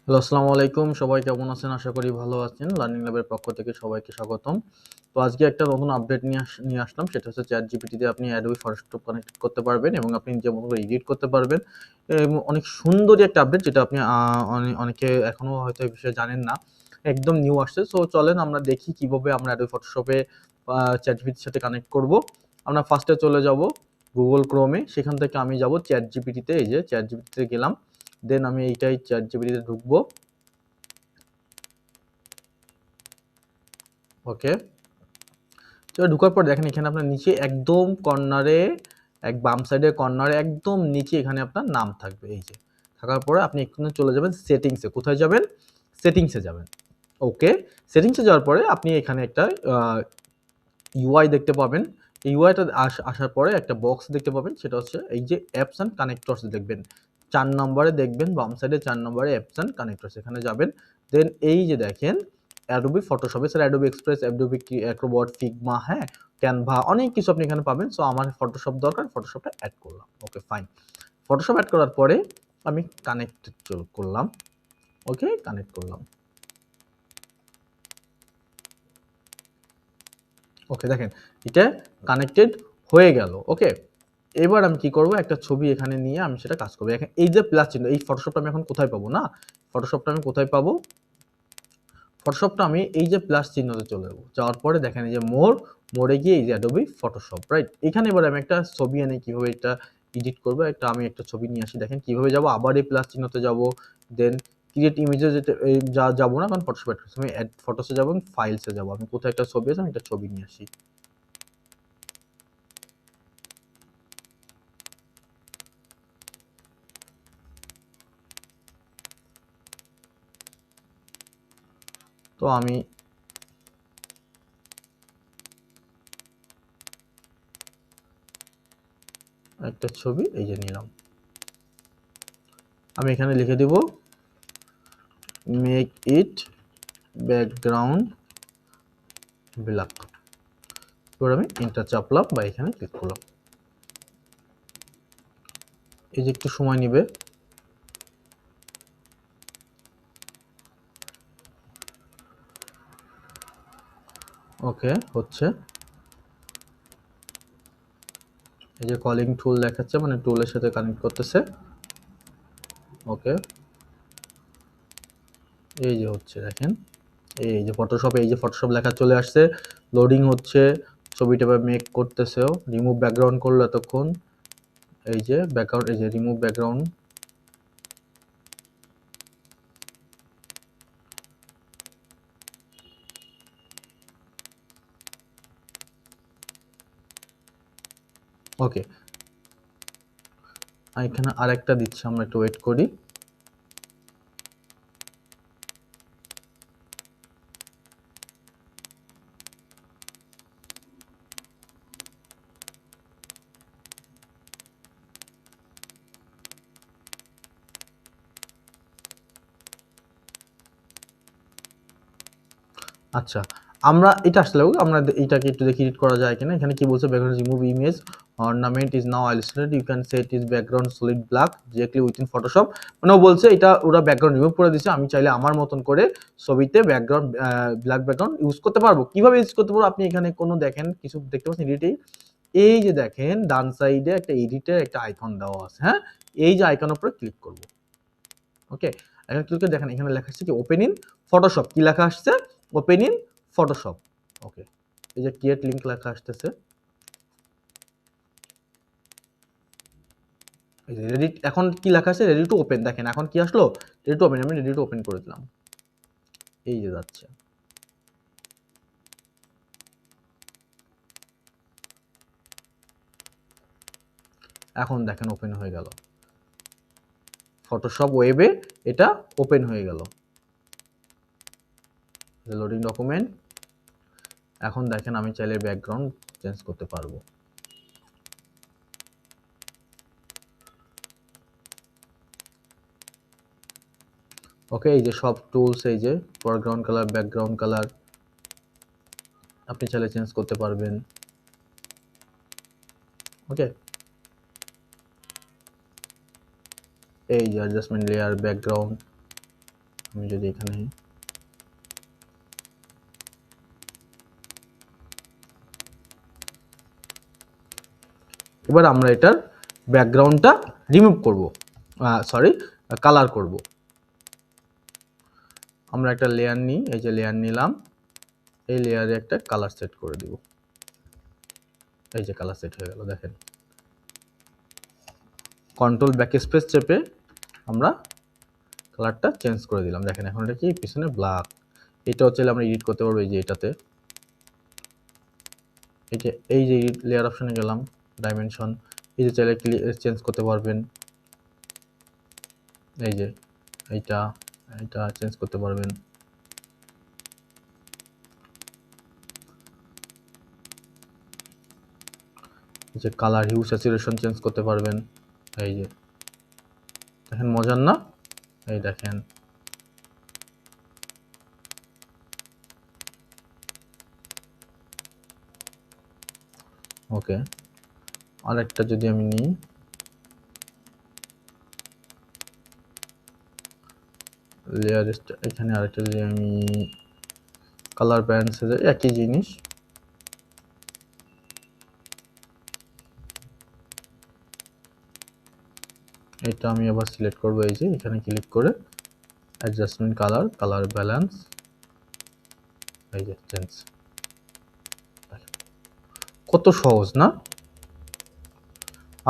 Hello, আসসালামু আলাইকুম। সবাই কেমন আছেন? আশা করি ভালো আছেন। লার্নিং ল্যাবের পক্ষ থেকে সবাইকে স্বাগতম। তো আজকে একটা নতুন আপডেট নিয়ে আসলাম। সেটা হচ্ছে ChatGPT দিয়ে আপনি Adobe Photoshop কানেক্ট করতে পারবেন এবং আপনি নিজের মতো করে এডিট করতে পারবেন। এবং অনেক সুন্দরই একটা আপডেট, যেটা আপনি অনেকে এখনো হয়তো এই বিষয়ে জানেন না। একদম নিউ আসছে। সো চলেন আমরা দেখি কিভাবে আমরা Adobe Photoshop এ ChatGPT র সাথে কানেক্ট করব। আমরা ফার্স্টে চলে যাব Google Chrome এ। সেখান থেকে আমি যাব ChatGPT তে। এই যে ChatGPT তে গেলাম। দেন আমি এইটাই ChatGPT তে ঢুকবো। ওকে, তো ঢোকার পর দেখেন এখানে আপনার নিচে একদম কর্নারে, বাম সাইডের কর্নারে একদম নিচে এখানে আপনার নাম থাকবে। এই যে থাকার পরে আপনি এখানে চলে যাবেন সেটিংসে। কোথায় যাবেন? সেটিংসে যাবেন। ওকে, সেটিংসে যাওয়ার পরে আপনি এখানে একটা ইউআই দেখতে পাবেন। এই ইউআইটা আসার পরে একটা বক্স দেখতে পাবেন, সেটা হচ্ছে এই যে অ্যাপস অ্যান্ড কানেক্টরস দেখবেন। 4 নম্বরে দেখবেন, বাম সাইডে 4 নম্বরে অ্যাপস অ্যান্ড কানেক্টরস, এখানে যাবেন। দেন এই যে দেখেন অ্যাডোবি ফটোশপ, এছাড়া অ্যাডোবি এক্সপ্রেস, অ্যাডোবি অ্যাক্রোবট, ফিগমা, হ্যাঁ, ক্যানভা, অনেক কিছু আপনি এখানে পাবেন। সো আমার ফটোশপ দরকার, ফটোশপটা অ্যাড করলাম। ওকে, ফাইন। ফটোশপ অ্যাড করার পরে আমি কানেক্ট করলাম। ওকে, কানেক্ট করলাম। ওকে, দেখেন এটা কানেক্টেড হয়ে গেল। ওকে, এবার আমি কি করব, একটা ছবি এখানে নিয়ে আমি সেটা কাজ করব। এখন এই যে প্লাস চিহ্ন, এই ফটোশপটা আমি এখন কোথায় পাবো? না, ফটোশপটা আমি কোথায় পাবো? ফটোশপটা আমি এই যে প্লাস চিহ্নতে চলে যাবো। যাওয়ার পরে দেখেন এই যে মোড়ে গিয়ে এই যে অ্যাডোবি ফটোশপ, রাইট? এখানে এবার আমি একটা ছবি এনে কিভাবে এটা এডিট করবো, আমি একটা ছবি নিয়ে আসি। দেখেন কিভাবে যাব, আবার এই প্লাস চিহ্নতে যাব। দেন ক্রিয়েট ইমেজে যেতে যাবো না, কারণ ফটোশপ অ্যাড করছি। আমি অ্যাড ফটোসে যাবো, ফাইলসে যাবো। আমি কোথায় একটা ছবি আছে, আমি একটা ছবি নিয়ে আসি। তো আমি একটা ছবি এই যে নিলাম। আমি এখানে লিখে দিব মেক ইট ব্যাকগ্রাউন্ড ব্ল্যাক। এবার আমি এন্টার চাপলাম বা এখানে ক্লিক করলাম। এই যে একটু সময় নেবে। ওকে, হচ্ছে। এই যে কলিং টুল দেখাচ্ছে, মানে টুলের সাথে কানেক্ট করতেছে। ওকে, এই যে হচ্ছে দেখেন, এই যে ফটোশপে এই যে ফটোশপ লেখা চলে আসছে। লোডিং হচ্ছে, ছবিটা মেক করতেছেও। রিমুভ ব্যাকগ্রাউন্ড করলো এতক্ষণ। এই যে ব্যাকগ্রাউন্ড, এই যে রিমুভ ব্যাকগ্রাউন্ড। ওকে, এখানে আরেকটা দিচ্ছি, আমরা একটু ওয়েট করি। আচ্ছা, আমরা এটা আসলে আমরা এটাকে একটু দেখি এডিট করা যায় কিনা। এখানে কি বলছে, background remove image ornament is now isolated, you can set is background solid black directly within Photoshop. মানে ও বলছে এটা ওরা ব্যাকগ্রাউন্ড রিমুভ করে দিয়েছে, আমি চাইলে আমার মতন করে ছবিতে ব্যাকগ্রাউন্ড ব্ল্যাক ব্যাকগ্রাউন্ড ইউজ করতে পারবো। কিভাবে ইউজ করতে পারবো, আপনি এখানে কোনো দেখেন কিছু দেখতে পাচ্ছেন এডিটেই। এই যে দেখেন ডান সাইডে একটা এডিটের একটা আইকন দেওয়া আছে, হ্যাঁ, এই যে আইকনের উপরে ক্লিক করব। ওকে, এখন ক্লিক করে দেখেন এখানে লেখা আসছে কি, ওপেন ইন ফটোশপ। কি লেখা আসছে? Open in Photoshop. ওকে, এই যে ক্রিয়েট লিংক লেখা আসতেছে। এই যে রেডি, এখন কি লেখা আছে, রেডি টু ওপেন। দেখেন এখন কি আসলো, রেডি টু ওপেন। আমি রেডি টু ওপেন করে দিলাম। এই যে যাচ্ছে। এখন দেখেন ওপেন হয়ে গেল ফটোশপ ওয়েবে, এটা ওপেন হয়ে গেল। Loading document. এখন দেখেন আমি চাইলে ব্যাকগ্রাউন্ড চেঞ্জ করতে পারবো। ওকে, এই যে সব টুলস, এই যে ফরগ্রাউন্ড কালার, ব্যাকগ্রাউন্ড কালার আপনি চাইলে চেঞ্জ করতে পারবেন। ওকে, এই যে অ্যাডজাস্টমেন্ট লেয়ার, ব্যাকগ্রাউন্ড, আমি যদি এখানে এবার আমরা এটার ব্যাকগ্রাউন্ডটা রিমুভ করব, সরি কালার করব। আমরা একটা লেয়ার নিই, এই যে লেয়ার নিলাম, এই লেয়ারে একটা কালার সেট করে দিব। এই যে কালার সেট হয়ে গেল, দেখেন। কন্ট্রোল ব্যাক স্পেস চেপে আমরা কালারটা চেঞ্জ করে দিলাম, দেখেন এখন এটা কি পিছনে ব্ল্যাক। এটাও চাইলে আমরা এডিট করতে পারবো, এই যে এটাতে, এই যে লেয়ার অপশনে গেলাম, ডাইমেনশন, এই যে চাইলে চেঞ্জ করতে পারবেন, এই যে এইটা চেঞ্জ করতে পারবেন। এই যে কালার হিউ স্যাচুরেশন চেঞ্জ করতে পারবেন, এই যে দেখেন মজার না, এই দেখেন। ওকে, আরেকটা যদি আমি নিই, লেয়ার এখানে আরেকটা যদি আমি কালার ব্যালেন্স, একই জিনিস, এটা আমি আবার সিলেক্ট করব, এই যে এখানে ক্লিক করে অ্যাডজাস্টমেন্ট কালার ব্যালেন্স, এই যে চেঞ্জ। কত সহজ না?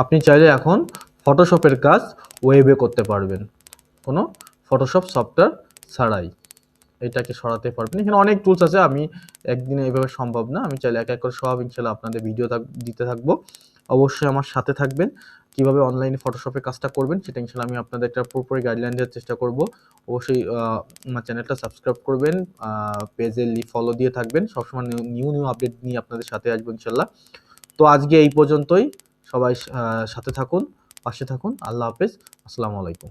আপনি চাইলে এখন ফটোশপের কাজ ওয়েবে করতে পারবেন, কোনো ফটোশপ সফটওয়্যার ছাড়াই এটাকে সরাতে পারবেন। এখানে অনেক টুলস আছে, আমি একদিনে এভাবে সম্ভব না, আমি চাইলে এক এক করে সব ইনশাআল্লাহ আপনাদের ভিডিও দিতে থাকবো। অবশ্যই আমার সাথে থাকবেন, কিভাবে অনলাইনে ফটোশপে কাজটা করবেন সেটা ইনশাআল্লাহ আমি আপনাদের একটা পুরোপুরি গাইডলাইন দেওয়ার চেষ্টা করব। অবশ্যই আমার চ্যানেলটা সাবস্ক্রাইব করবেন, পেজে ফলো দিয়ে থাকবেন, সবসময় নিউ আপডেট নিয়ে আপনাদের সাথে আসবো ইনশাআল্লাহ। তো আজকে এই পর্যন্তই, সবাই সাথে থাকুন, পাশে থাকুন। আল্লাহ হাফেজ, আসসালামু আলাইকুম।